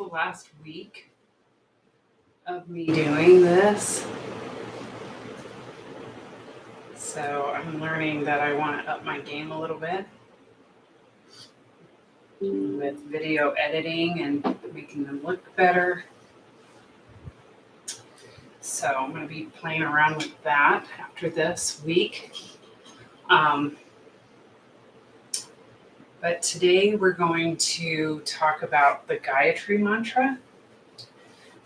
last week of me doing this. So I'm learning that I want to up my game a little bit with video editing and making them look better. So I'm going to be playing around with that after this week. But today we're going to talk about the Gayatri Mantra.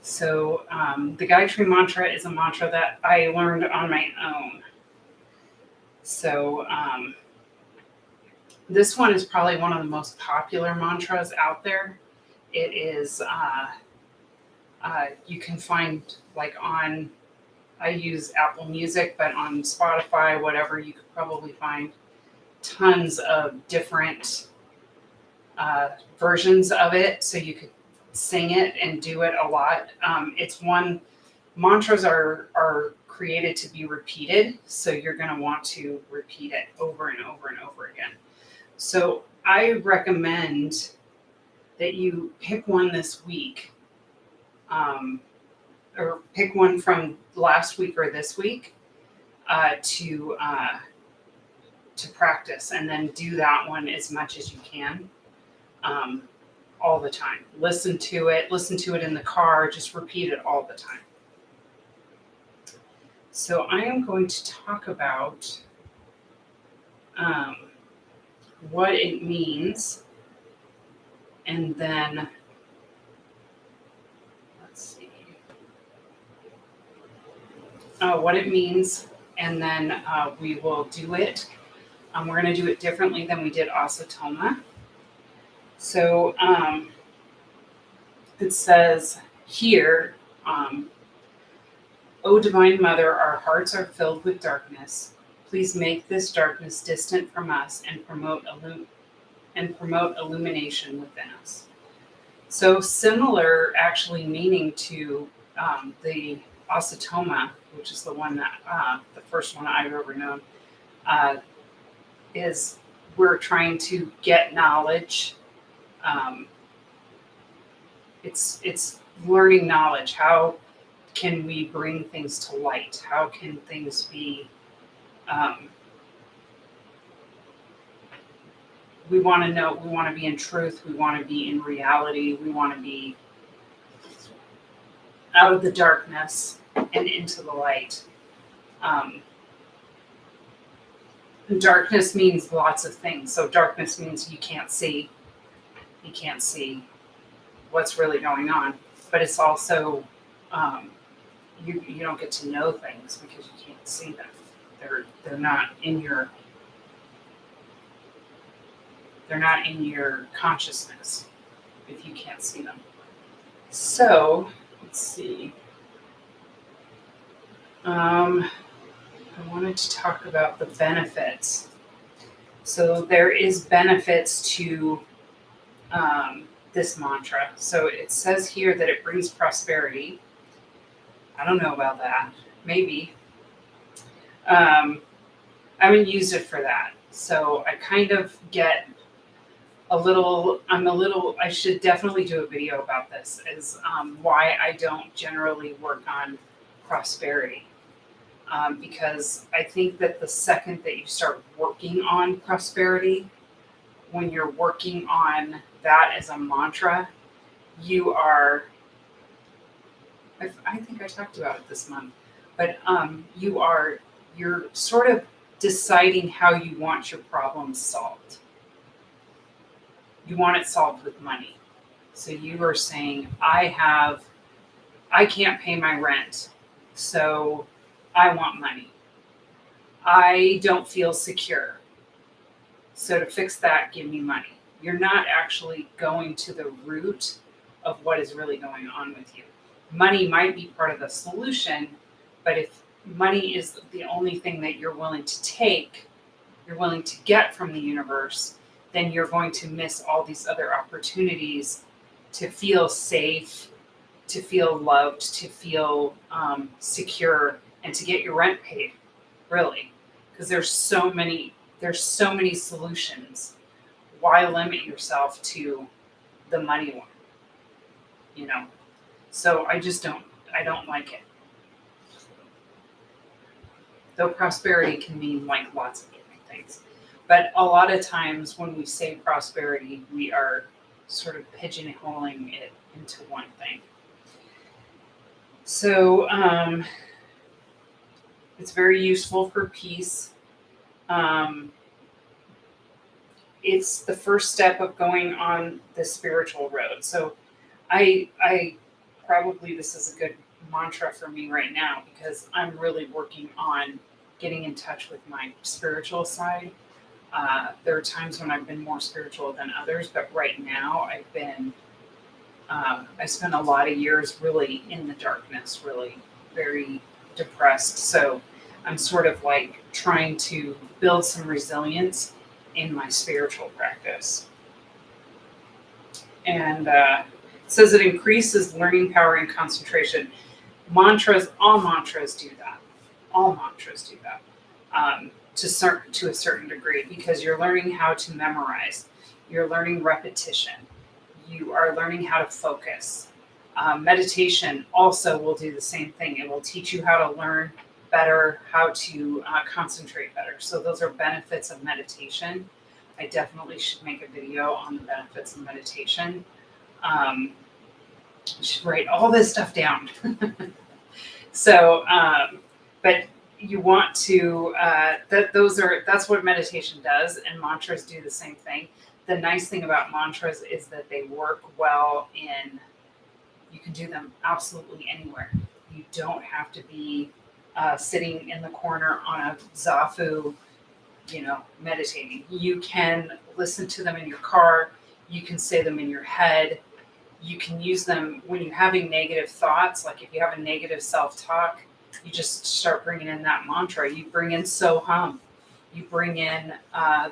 So the Gayatri Mantra is a mantra that I learned on my own. So this one is probably one of the most popular mantras out there. It is, you can find like on, I use Apple Music, but on Spotify, whatever, you could probably find tons of different versions of it. So you could sing it and do it a lot. It's one, mantras are created to be repeated. So you're going to want to repeat it over and over and over again. So I recommend that you pick one this week, or pick one from last week or this week to practice, and then do that one as much as you can all the time. Listen to it in the car, just repeat it all the time. So I am going to talk about what it means, and then let's see what it means, and then we will do it. We're going to do it differently than we did Asatoma. So it says here, O Divine Mother, our hearts are filled with darkness. Please make this darkness distant from us and promote illumination within us. So similar, actually, meaning to the Asatoma, which is the one that the first one I've ever known, is we're trying to get knowledge. It's learning knowledge. How can we bring things to light? How can things be? We want to know. We want to be in truth. We want to be in reality. We want to be out of the darkness and into the light. Darkness means lots of things. So darkness means you can't see what's really going on. But it's also you don't get to know things because you can't see them. They're not in your consciousness if you can't see them. So let's see. I wanted to talk about the benefits. So there is benefits to this mantra. So it says here that it brings prosperity. I don't know about that. Maybe. I haven't used it for that. So I kind of get I should definitely do a video about this, is why I don't generally work on prosperity. Because I think that the second that you start working on prosperity, when you're working on that as a mantra, you are, I think I talked about it this month, but you're sort of deciding how you want your problem solved. You want it solved with money. So you are saying, I can't pay my rent, so I want money. I don't feel secure, so to fix that, give me money. You're not actually going to the root of what is really going on with you. Money might be part of the solution, but if money is the only thing that you're willing to get from the universe, then you're going to miss all these other opportunities to feel safe, to feel loved, to feel secure, and to get your rent paid, really. Because there's so many solutions. Why limit yourself to the money one? you know. So I don't like it. Though prosperity can mean like lots of different things. But a lot of times when we say prosperity, we are sort of pigeonholing it into one thing. So it's very useful for peace. Um, it's the first step of going on the spiritual road. So I probably this is a good mantra for me right now because I'm really working on getting in touch with my spiritual side. There are times when I've been more spiritual than others, but right now I spent a lot of years really in the darkness, really very depressed. So I'm sort of like trying to build some resilience in my spiritual practice. And it says it increases learning power and concentration. All mantras do that. All mantras do that to a certain degree because you're learning how to memorize. You're learning repetition. You are learning how to focus. Meditation also will do the same thing. It will teach you how to learn better, how to concentrate better. So those are benefits of meditation. I definitely should make a video on the benefits of meditation. I should write all this stuff down. So, but you want to that's what meditation does, and mantras do the same thing. The nice thing about mantras is that they work well you can do them absolutely anywhere. You don't have to be sitting in the corner on a zafu, meditating. You can listen to them in your car. You can say them in your head. You can use them when you're having negative thoughts. Like if you have a negative self-talk, you just start bringing in that mantra. You bring in Soham. You bring in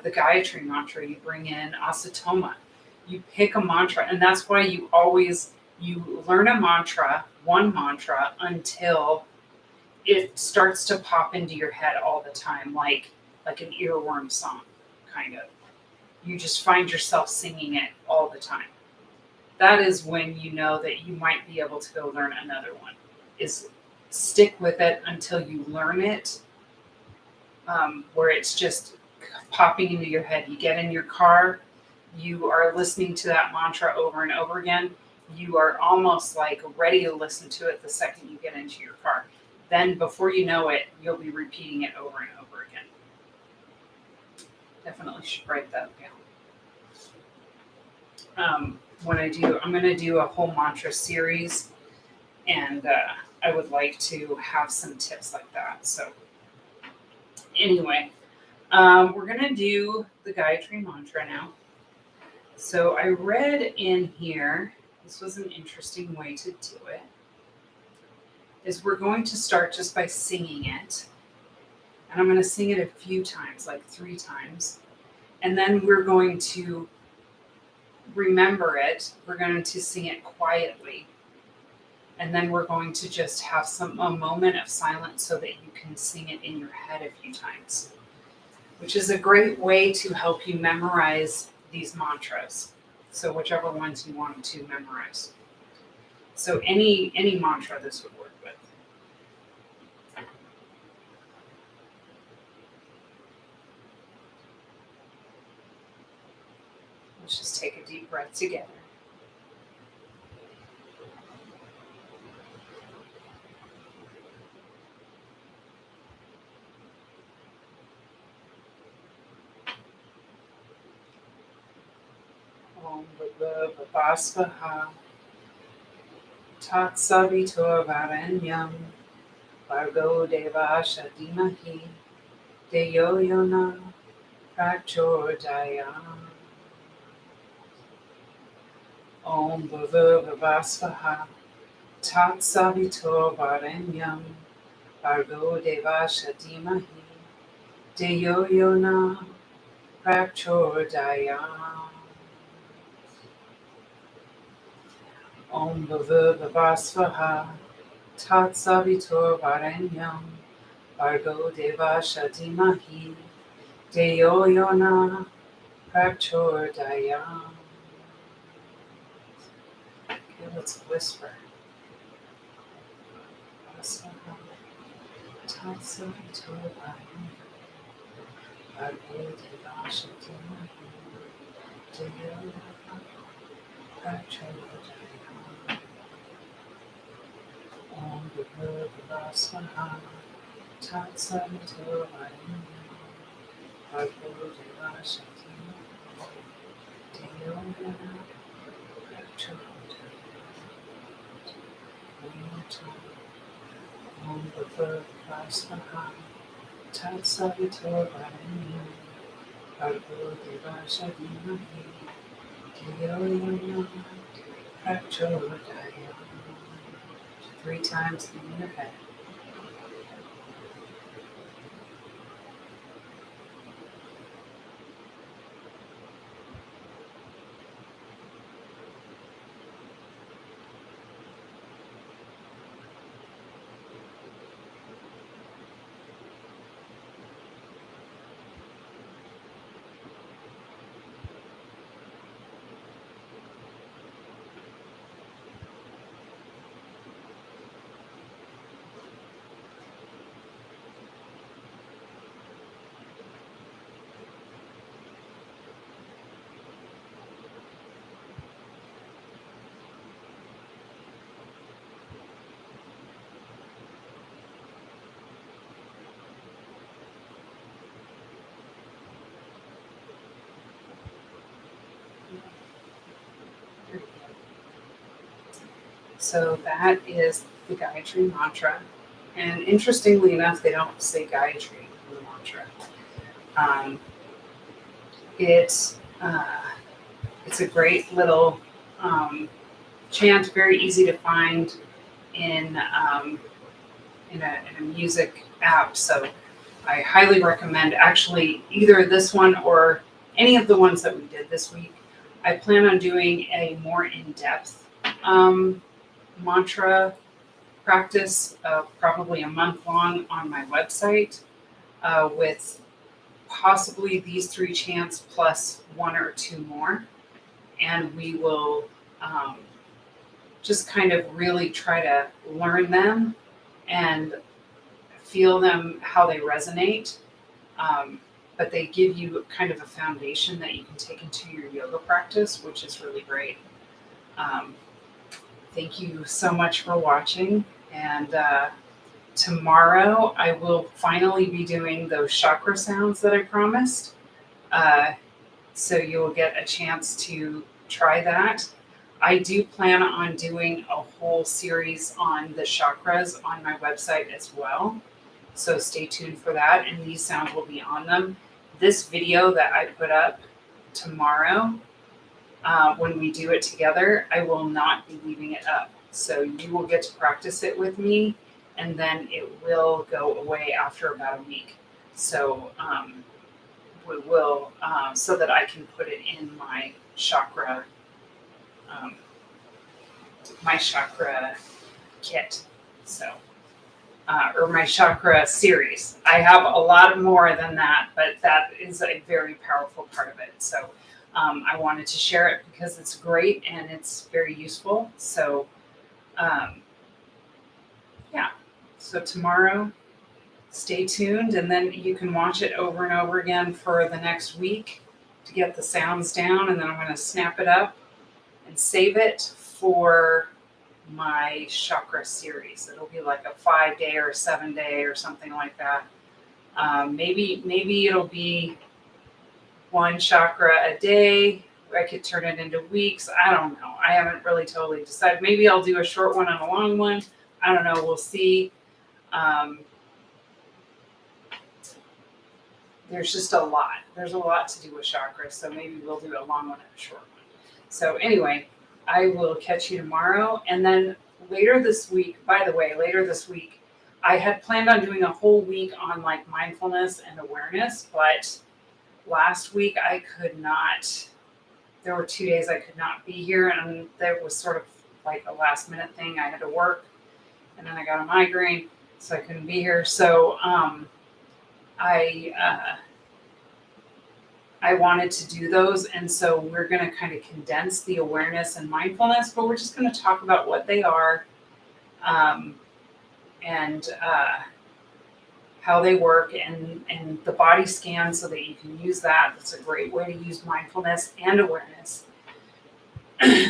the Gayatri Mantra. You bring in Asatoma. You pick a mantra. And that's why you learn a mantra, one mantra, until it starts to pop into your head all the time, like an earworm song, kind of. You just find yourself singing it all the time. That is when you know that you might be able to go learn another one. Is stick with it until you learn it, where it's just popping into your head. You get in your car, you are listening to that mantra over and over again. You are almost like ready to listen to it the second you get into your car. Then before you know it, you'll be repeating it over and over again. Definitely should write that down. I'm going to do a whole mantra series, and I would like to have some tips like that. So anyway, we're going to do the Gayatri Mantra now. So I read in here, this was an interesting way to do it, is we're going to start just by singing it. And I'm going to sing it a few times, like 3 times. And then we're going to remember it. We're going to sing it quietly. And then we're going to just have a moment of silence so that you can sing it in your head a few times, which is a great way to help you memorize these mantras. So whichever ones you want to memorize. So any mantra this would work with. Let's just take a deep breath together. Om Bhagavasvaha Tat Savitur Varenyam Bhargo Devasha Dhimahi Deyo Yona Prachodayam. Om Bhagavasvaha Tat Savitur Varenyam Bhargo Devasha Dhimahi Deyo Yona Prachodayam. Om Bhagavasvaha Tat Savitur Varenyam Bhargo Devasha Dhimahi Deyo Yona Prachodayam. Let's whisper. Three times in your head. So that is the Gayatri Mantra. And interestingly enough, they don't say Gayatri in the mantra. It's a great little chant, very easy to find in a music app. So I highly recommend actually either this one or any of the ones that we did this week. I plan on doing a more in-depth mantra practice, probably a month long on my website, with possibly these 3 chants plus 1 or 2 more. And we will just kind of really try to learn them and feel them, how they resonate. But they give you kind of a foundation that you can take into your yoga practice, which is really great. Thank you so much for watching. And tomorrow I will finally be doing those chakra sounds that I promised. So you'll get a chance to try that. I do plan on doing a whole series on the chakras on my website as well. So stay tuned for that, and these sounds will be on them. This video that I put up tomorrow, when we do it together, I will not be leaving it up. So you will get to practice it with me, and then it will go away after about a week. So we will, so that I can put it in my chakra kit. So, or my chakra series. I have a lot more than that, but that is a very powerful part of it. So I wanted to share it because it's great and it's very useful. So yeah, so tomorrow, stay tuned, and then you can watch it over and over again for the next week to get the sounds down, and then I'm going to snap it up and save it for my chakra series. It'll be like a 5-day or a 7-day or something like that. Maybe it'll be 1 chakra a day. I could turn it into weeks. I don't know. I haven't really totally decided. Maybe I'll do a short one and a long one. I don't know. We'll see. There's just a lot. There's a lot to do with chakras. So maybe we'll do a long one and a short one. So anyway, I will catch you tomorrow. And then later this week, I had planned on doing a whole week on like mindfulness and awareness, but last week I could not. There were 2 days I could not be here, and that was sort of like a last minute thing. I had to work, and then I got a migraine, so I couldn't be here. So I I wanted to do those. And so we're going to kind of condense the awareness and mindfulness, but we're just going to talk about what they are, and how they work, and the body scan, so that you can use that. That's a great way to use mindfulness and awareness.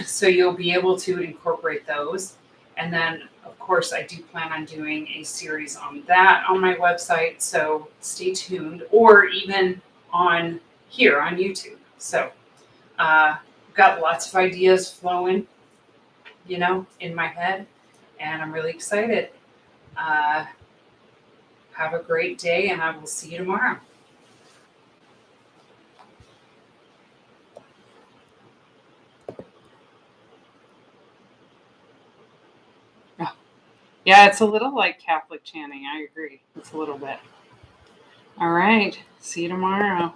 So you'll be able to incorporate those. And then, of course, I do plan on doing a series on that on my website. So stay tuned, or even on here on YouTube. So got lots of ideas flowing, in my head, and I'm really excited. Have a great day, and I will see you tomorrow. Yeah, it's a little like Catholic chanting. I agree. It's a little bit. All right. See you tomorrow.